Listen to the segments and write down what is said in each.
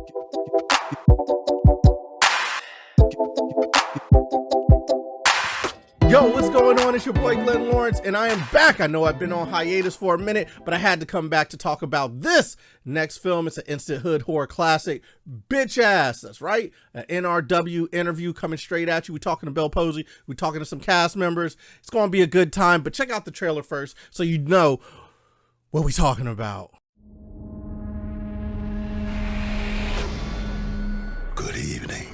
Yo, what's going on? It's your boy Glenn Lawrence, and I am back. I know I've been on hiatus for a minute, but I had to come back to talk about this next film. It's an instant hood horror classic, Bitch Ass. That's right, an NRW interview coming straight at you. We're talking to Bill Posley. We're talking to some cast members. It's going to be a good time, but check out the trailer first so you know what we're talking about. Good evening.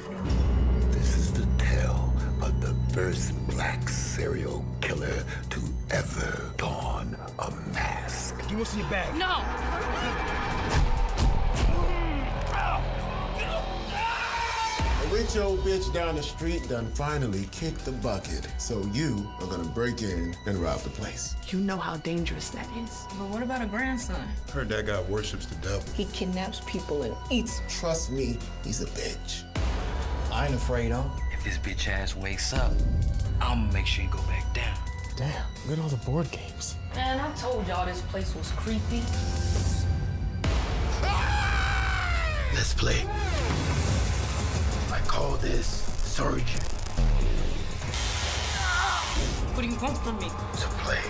This is the tale of the first black serial killer to ever don a mask. You want to see your bag? No! A rich old bitch down the street done finally kicked the bucket. So you are gonna break in and rob the place. You know how dangerous that is. But what about a grandson? Heard that guy worships the devil. He kidnaps people and eats. Trust me, he's a bitch. I ain't afraid, huh? If this bitch ass wakes up, I'ma make sure you go back down. Damn, look at all the board games. Man, I told y'all this place was creepy. Let's play. I call this surgeon. What do you want from me? To play.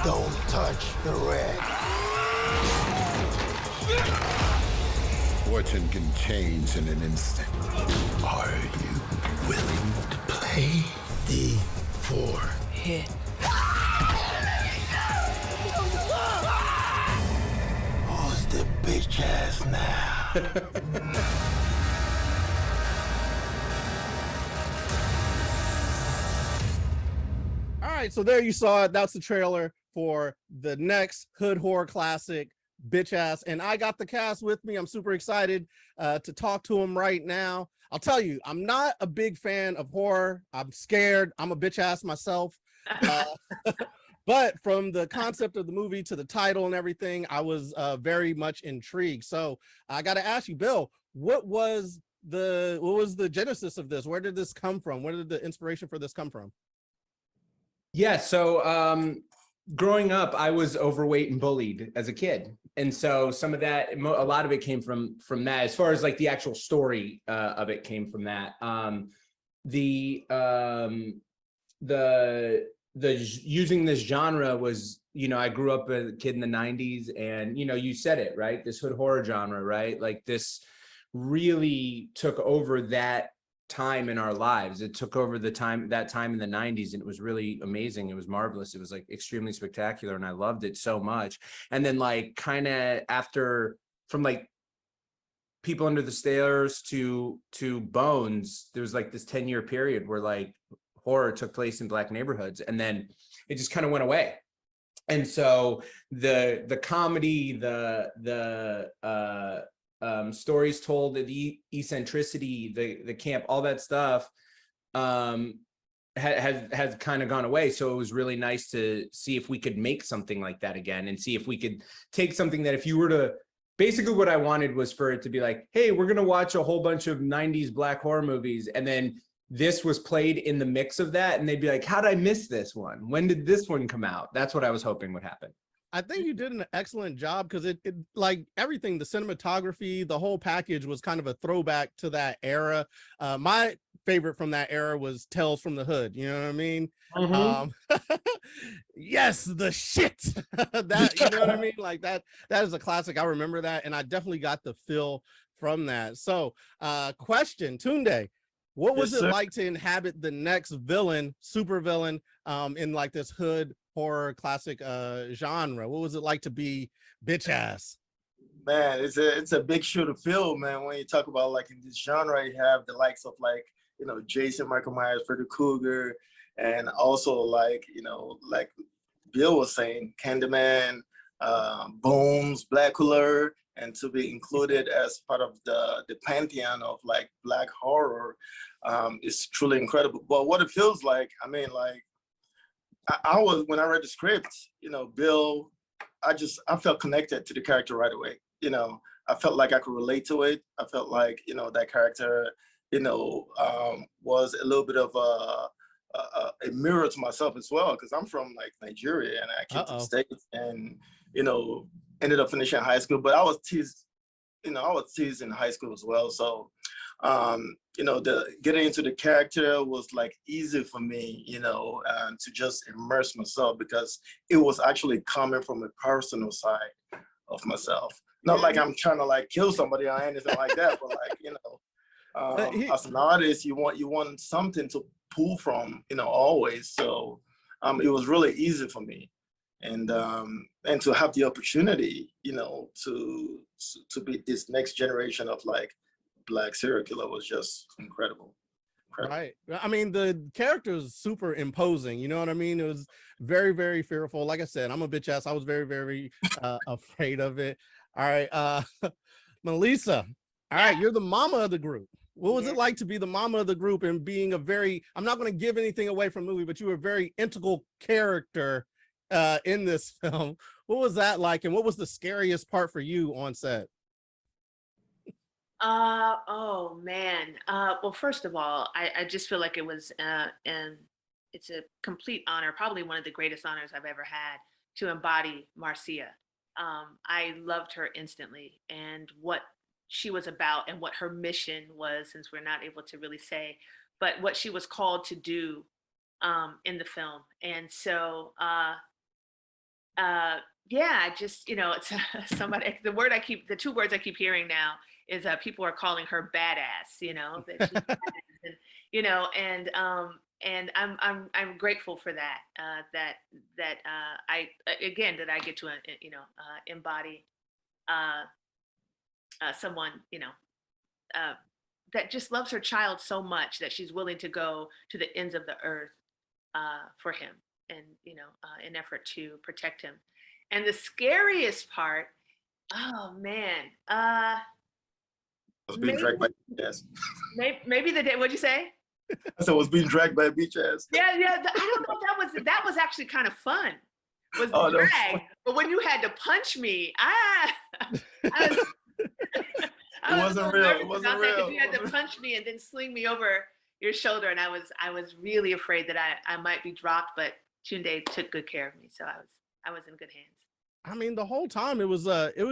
Don't touch the red. Fortune can change in an instant. Are you willing to play? D4. Hit. Who's the bitch ass now? All right, so there you saw it. That's the trailer for the next hood horror classic, Bitch Ass. And I got the cast with me. I'm super excited to talk to them right now. I'll tell you, I'm not a big fan of horror. I'm scared. I'm a bitch ass myself. But from the concept of the movie to the title and everything, I was very much intrigued. So I got to ask you, Bill, what was the genesis of this? Where did this come from? Where did the inspiration for this come from? Yeah, so growing up, I was overweight and bullied as a kid, and so some of that, a lot of it came from that. As far as like the actual story of it came from that. The using this genre was, you know, I grew up as a kid in the 90s, and you know, you said it right, this hood horror genre, right? Like this really took over that time in our lives. It took over that time in the 90s, and it was really amazing. It was marvelous. It was like extremely spectacular, and I loved it so much. And then like kind of after, from like People Under the Stairs to Bones, there was like this 10-year period where like horror took place in black neighborhoods, and then it just kind of went away. And so the comedy, the stories told, the eccentricity, the camp, all that stuff has kind of gone away. So it was really nice to see if we could make something like that again, and see if we could take something that, if you were to, basically what I wanted was for it to be like, hey, we're gonna watch a whole bunch of 90s black horror movies, and then this was played in the mix of that, and they'd be like, how did I miss this one? When did this one come out? That's what I was hoping would happen. I think you did an excellent job, because it like everything, the cinematography, the whole package was kind of a throwback to that era. My favorite from that era was Tales from the Hood. You know what I mean? Mm-hmm. Yes, the shit. That, you know what I mean? Like that is a classic. I remember that, and I definitely got the feel from that. So question, Tunde, what was it like to inhabit the next villain, super villain, in like this hood horror classic genre? What was it like to be Bitch Ass? Man, it's a big shoe to fill, man. When you talk about like in this genre, you have the likes of like, you know, Jason, Michael Myers, Freddy Krueger, and also like, you know, like Bill was saying, Candyman, Bones, Blackula, and to be included as part of the pantheon of like black horror is truly incredible. But what it feels like, I mean, like I was, when I read the script, you know, Bill, I felt connected to the character right away. You know, I felt like I could relate to it. I felt like, you know, that character, you know, was a little bit of a mirror to myself as well, because I'm from like Nigeria and I came to the States and, you know, ended up finishing high school, but I was teased, you know, I was teased in high school as well. So, you know, getting into the character was like easy for me, you know, to just immerse myself because it was actually coming from a personal side of myself. Not like I'm trying to like kill somebody or anything like that, but like, you know, as an artist, you want something to pull from, you know, always. So it was really easy for me. And to have the opportunity, you know, to be this next generation of like Black serial killer was just incredible. Right. I mean, the character is super imposing. You know what I mean? It was very, very fearful. Like I said, I'm a bitch ass. I was very, very afraid of it. All right. MeLisa. All right. You're the mama of the group. What was it like to be the mama of the group and being a very, I'm not going to give anything away from the movie, but you were a very integral character in this film. What was that like? And what was the scariest part for you on set? Oh man. Well, first of all, I just feel like it was, and it's a complete honor, probably one of the greatest honors I've ever had to embody Marcia. I loved her instantly and what she was about and what her mission was, since we're not able to really say, but what she was called to do in the film. And so, yeah, I just, you know, it's somebody, the two words I keep hearing now is people are calling her badass, you know, that she's badass, and, you know, and I'm grateful for that, that I get to, you know, embody someone, you know, that just loves her child so much that she's willing to go to the ends of the earth for him and, you know, in effort to protect him. And the scariest part, oh man, was being dragged by a beach ass. Maybe the day. What'd you say? I said was being dragged by a beach ass. Yeah. I don't know if that was actually kind of fun. Was the drag, but when you had to punch me, it wasn't real. It wasn't real. You had to punch me and then sling me over your shoulder, and I was really afraid that I might be dropped, but Tunde took good care of me, so I was in good hands. I mean, the whole time it was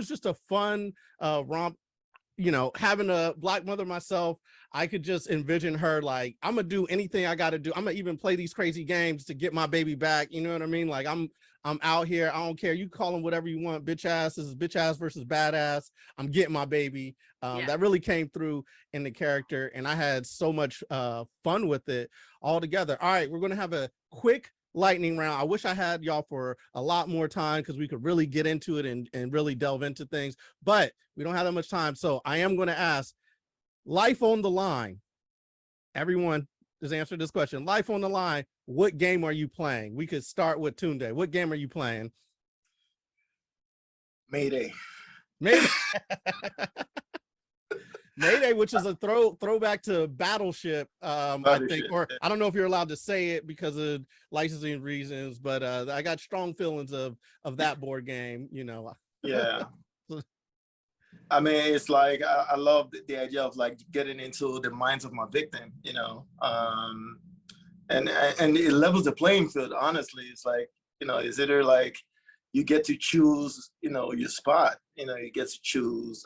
just a fun romp. You know, having a Black mother myself, I could just envision her like, I'm gonna do anything I gotta do. I'm gonna even play these crazy games to get my baby back. You know what I mean? Like I'm out here. I don't care. You call them whatever you want. Bitch ass. This is bitch ass versus badass. I'm getting my baby. That really came through in the character, and I had so much fun with it all together. All right, we're gonna have a quick lightning round. I wish I had y'all for a lot more time because we could really get into it and really delve into things, but we don't have that much time. So I am going to ask, life on the line. Everyone just answer this question. Life on the line. What game are you playing? We could start with Tunde. What game are you playing? Mayday. Mayday. Mayday, which is a throwback to Battleship, I think, or I don't know if you're allowed to say it because of licensing reasons, but I got strong feelings of that board game, you know. Yeah. I mean, it's like I love the idea of like getting into the minds of my victim, you know, and it levels the playing field. Honestly, it's like, you know, is either like you get to choose, you know, your spot, you know, you get to choose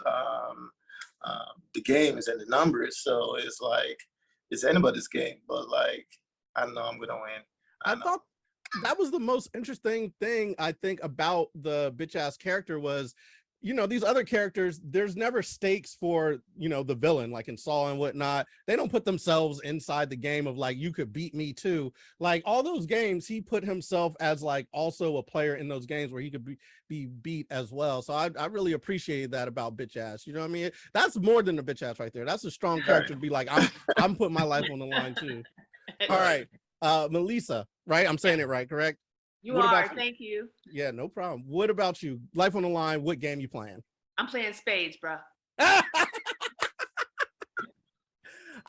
the games and the numbers. So it's like it's anybody's game, but like I know I'm gonna win. I thought that was the most interesting thing I think about the bitch ass character was, you know, these other characters, there's never stakes for, you know, the villain, like in Saw and whatnot. They don't put themselves inside the game of like, you could beat me too. Like all those games, he put himself as like also a player in those games where he could be beat as well. So I really appreciate that about bitch ass. You know what I mean? That's more than a bitch ass right there. That's a strong character to be like, I'm putting my life on the line too. All right. MeLisa, right? I'm saying it right, correct? What are, thank you. Yeah, no problem. What about you? Life on the line, what game you playing? I'm playing spades, bro. I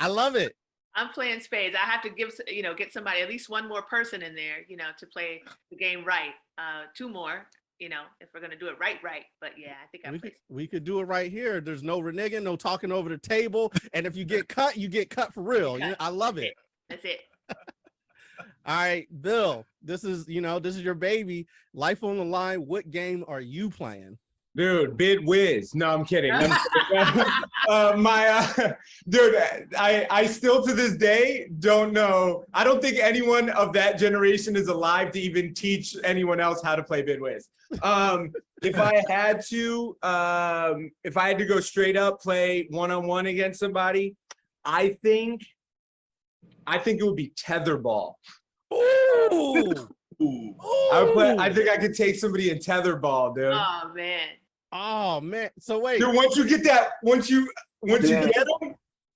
love it. I'm playing spades. I have to get somebody, at least one more person in there, you know, to play the game right. Two more, you know, if we're gonna do it right. But yeah, I think we could do it right here. There's no reneging, no talking over the table, and if you get cut, you get cut for real. I love it. That's it. All right, Bill, this is your baby. Life on the line. What game are you playing? Dude, Bid Whiz. No, I'm kidding. Dude, I still to this day don't know. I don't think anyone of that generation is alive to even teach anyone else how to play Bid Whiz. If I had to go straight up play one-on-one against somebody, I think it would be tetherball. Ooh. I think I could take somebody in tetherball, dude. Oh man. Oh man. So wait. Dude, once you get them,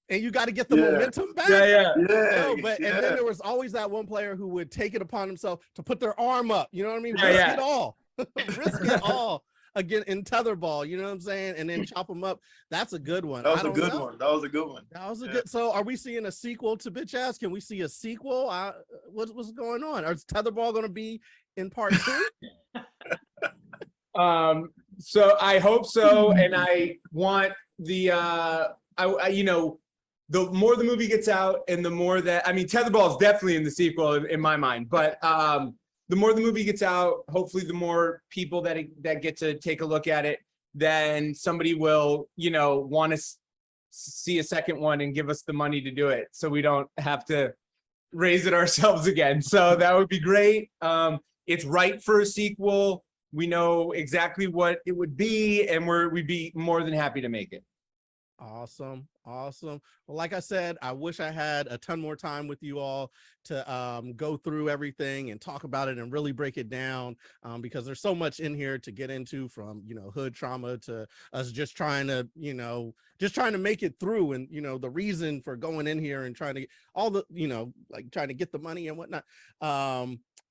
and you got to get the momentum back. No, and then there was always that one player who would take it upon himself to put their arm up. You know what I mean? Risk it all. Risk it all again in tetherball. You know what I'm saying? And then chop them up. That's a good one. That was a good one. That was a good one. That was a good. So, are we seeing a sequel to Bitch Ass? Can we see a sequel? What's going on? Is tetherball going to be in part 2? So I hope so, and I want the the more the movie gets out, and the more that tetherball is definitely in the sequel in my mind, but the more the movie gets out, hopefully the more people that get to take a look at it, then somebody will want to see a second one and give us the money to do it, so we don't have to raise it ourselves again. So that would be great. It's right for a sequel. We know exactly what it would be, and we'd be more than happy to make it. Awesome. Well, like I said, I wish I had a ton more time with you all to go through everything and talk about it and really break it down, because there's so much in here to get into, from hood trauma to us just trying to make it through, and the reason for going in here and trying to get all the trying to get the money and whatnot.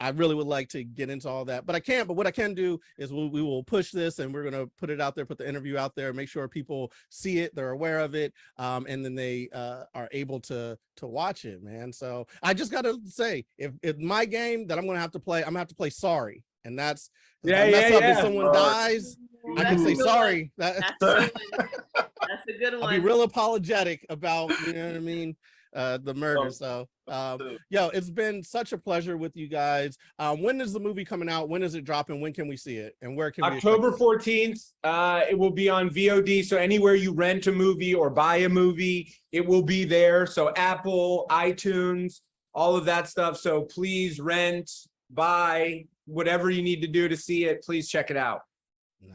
I really would like to get into all that, but I can't. But what I can do is we will push this, and we're going to put it out there, put the interview out there, make sure people see it, they're aware of it, and then they are able to watch it, man. So I just got to say, if my game that I'm going to have to play, I'm going to have to play Sorry. And that's, if someone dies, I can say sorry. That's a good one. I'll be real apologetic about, you know what I mean? The murder. So it's been such a pleasure with you guys. When is the movie coming out? When is it dropping? When can we see it? And where can October 14th. It will be on VOD. So anywhere you rent a movie or buy a movie, it will be there. So Apple, iTunes, all of that stuff. So please rent, buy, whatever you need to do to see it. Please check it out.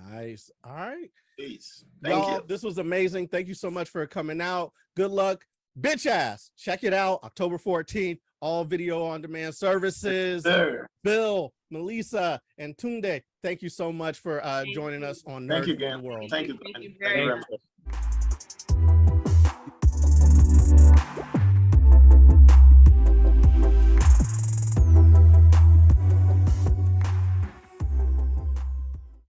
Nice. All right. Peace. Thank you. This was amazing. Thank you so much for coming out. Good luck. Bitch Ass. Check it out. October 14th. All video on demand services. Sir. Bill, MeLisa, and Tunde, thank you so much for joining us on Nerd Thank you, in the World. Thank you. Thank you very much.